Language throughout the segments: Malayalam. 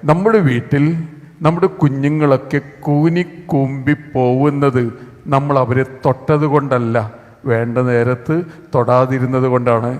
നമ്മുടെ വീട്ടിൽ നമ്മുടെ കുഞ്ഞുങ്ങളൊക്കെ കൂനിക്കൂമ്പി പോകുന്നത് നമ്മൾ അവരെ തൊട്ടത് കൊണ്ടല്ല, വേണ്ട നേരത്ത് തൊടാതിരുന്നത് കൊണ്ടാണ്.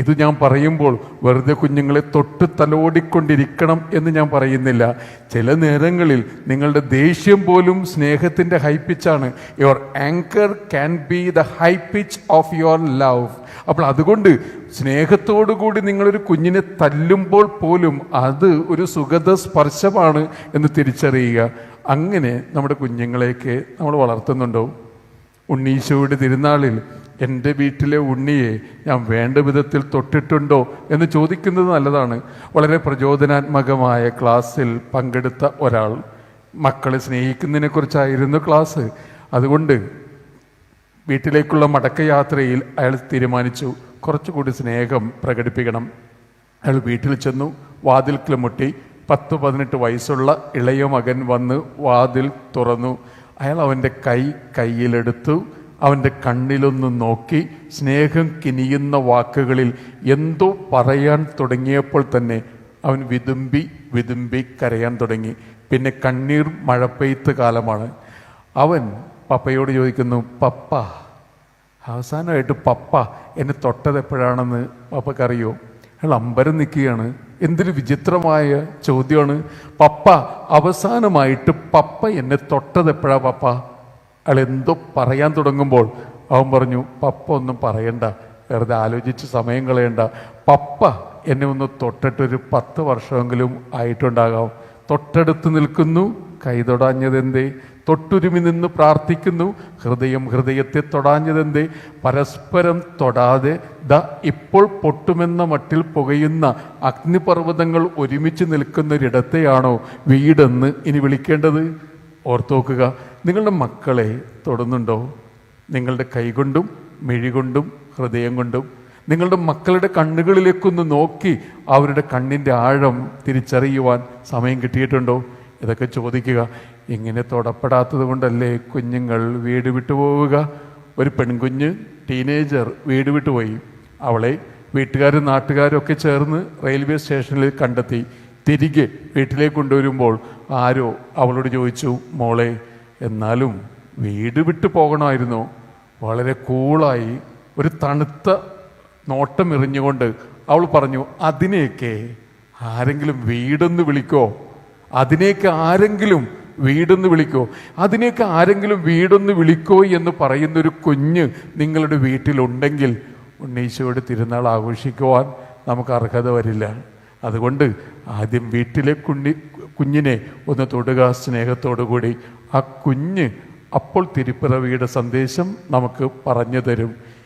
ഇത് ഞാൻ പറയുമ്പോൾ വെറുതെ കുഞ്ഞുങ്ങളെ തൊട്ട് തലോടിക്കൊണ്ടിരിക്കണം എന്ന് ഞാൻ പറയുന്നില്ല. ചില നേരങ്ങളിൽ നിങ്ങളുടെ ദേഷ്യം പോലും സ്നേഹത്തിൻ്റെ ഹൈ പിച്ചാണ്. Your anger can be the high pitch of your love. അപ്പോൾ അതുകൊണ്ട് സ്നേഹത്തോടു കൂടി നിങ്ങളൊരു കുഞ്ഞിനെ തല്ലുമ്പോൾ പോലും അത് ഒരു സുഗത സ്പർശമാണ് എന്ന് തിരിച്ചറിയുക. അങ്ങനെ നമ്മുടെ കുഞ്ഞുങ്ങളെയൊക്കെ നമ്മൾ വളർത്തുന്നുണ്ടോ? ഉണ്ണീശോയുടെ തിരുനാളിൽ എൻ്റെ വീട്ടിലെ ഉണ്ണിയെ ഞാൻ വേണ്ട വിധത്തിൽ തൊട്ടിട്ടുണ്ടോ എന്ന് ചോദിക്കുന്നത് നല്ലതാണ്. വളരെ പ്രചോദനാത്മകമായ ക്ലാസ്സിൽ പങ്കെടുത്ത ഒരാൾ മക്കളെ സ്നേഹിക്കുന്നതിനെക്കുറിച്ചായിരുന്നു ക്ലാസ്. അതുകൊണ്ട് വീട്ടിലേക്കുള്ള മടക്കയാത്രയിൽ അയാൾ തീരുമാനിച്ചു കുറച്ചുകൂടി സ്നേഹം പ്രകടിപ്പിക്കണം. അയാൾ വീട്ടിൽ ചെന്നു, വാതിൽക്കൽ മുട്ടി. 10-18 വയസ്സുള്ള ഇളയ മകൻ വന്ന് വാതിൽ തുറന്നു. അയാൾ അവൻ്റെ കയ്യിലെടുത്തു, അവൻ്റെ കണ്ണിലൊന്ന് നോക്കി, സ്നേഹം കിനിയുന്ന വാക്കുകളിൽ എന്തോ പറയാൻ തുടങ്ങിയപ്പോൾ തന്നെ അവൻ വിതുമ്പി വിതുമ്പി കരയാൻ തുടങ്ങി. പിന്നെ കണ്ണീർ മഴ പെയ്ത്ത് കാലമാണ്. അവൻ പപ്പയോട് ചോദിക്കുന്നു, പപ്പ, അവസാനമായിട്ട് പപ്പ എന്നെ തൊട്ടത് എപ്പോഴാണെന്ന് പപ്പക്കറിയോ? അയാൾ അമ്പരം നിൽക്കുകയാണ്. എന്തൊരു വിചിത്രമായ ചോദ്യമാണ്. പപ്പ, അവസാനമായിട്ട് പപ്പ എന്നെ തൊട്ടത് എപ്പോഴാ പപ്പ? അയാൾ എന്തോ പറയാൻ തുടങ്ങുമ്പോൾ അവൻ പറഞ്ഞു, പപ്പ ഒന്നും പറയണ്ട, വെറുതെ ആലോചിച്ച് സമയം കളയണ്ട. പപ്പ എന്നെ ഒന്ന് തൊട്ടിട്ടൊരു 10 വർഷമെങ്കിലും ആയിട്ടുണ്ടാകാം. തൊട്ടടുത്ത് നിൽക്കുന്നു, കൈ തൊടാഞ്ഞതെന്തേ? തൊട്ടുരുമി നിന്ന് പ്രാർത്ഥിക്കുന്നു, ഹൃദയം ഹൃദയത്തെ തൊടാഞ്ഞതെന്തേ? പരസ്പരം തൊടാതെ ഇപ്പോൾ പൊട്ടുമെന്ന മട്ടിൽ പുകയുന്ന അഗ്നിപർവ്വതങ്ങൾ ഒരുമിച്ച് നിൽക്കുന്നൊരിടത്തെയാണോ വീടെന്ന് ഇനി വിളിക്കേണ്ടത്? ഓർത്തോക്കുക, നിങ്ങളുടെ മക്കളെ തൊടുന്നുണ്ടോ? നിങ്ങളുടെ കൈകൊണ്ടും മിഴി കൊണ്ടും ഹൃദയം കൊണ്ടും. നിങ്ങളുടെ മക്കളുടെ കണ്ണുകളിലേക്കൊന്ന് നോക്കി അവരുടെ കണ്ണിൻ്റെ ആഴം തിരിച്ചറിയുവാൻ സമയം കിട്ടിയിട്ടുണ്ടോ? ഇതൊക്കെ ചോദിക്കുക. ഇങ്ങനെ തൊടപ്പെടാത്തത് കൊണ്ടല്ലേ കുഞ്ഞുങ്ങൾ വീട് വിട്ടുപോവുക? ഒരു പെൺകുഞ്ഞ്, ടീനേജർ വീട് വിട്ടുപോയി. അവളെ വീട്ടുകാരും നാട്ടുകാരും ഒക്കെ ചേർന്ന് റെയിൽവേ സ്റ്റേഷനിൽ കണ്ടെത്തി. തിരികെ വീട്ടിലേക്ക് കൊണ്ടുവരുമ്പോൾ ആരോ അവളോട് ചോദിച്ചു, മോളെ, എന്നാലും വീട് വിട്ടു പോകണമായിരുന്നോ? വളരെ കൂളായി ഒരു തണുത്ത നോട്ടം എറിഞ്ഞുകൊണ്ട് അവൾ പറഞ്ഞു, അതിനെയൊക്കെ ആരെങ്കിലും വീടെന്ന് വിളിക്കോ? അതിനെയൊക്കെ ആരെങ്കിലും വീടെന്ന് വിളിക്കോ? അതിനെയൊക്കെ ആരെങ്കിലും വീടൊന്ന് വിളിക്കോ എന്ന് പറയുന്നൊരു കുഞ്ഞ് നിങ്ങളുടെ വീട്ടിലുണ്ടെങ്കിൽ ഉണ്ണീശോയുടെ തിരുനാൾ ആഘോഷിക്കുവാൻ നമുക്ക് അർഹത വരില്ല. അതുകൊണ്ട് ആദ്യം വീട്ടിലെ കുഞ്ഞിനെ ഒന്ന് തൊടുക സ്നേഹത്തോടു കൂടി. ആ കുഞ്ഞ് അപ്പോൾ തിരുപ്പിറവിയുടെ സന്ദേശം നമുക്ക് പറഞ്ഞു തരും.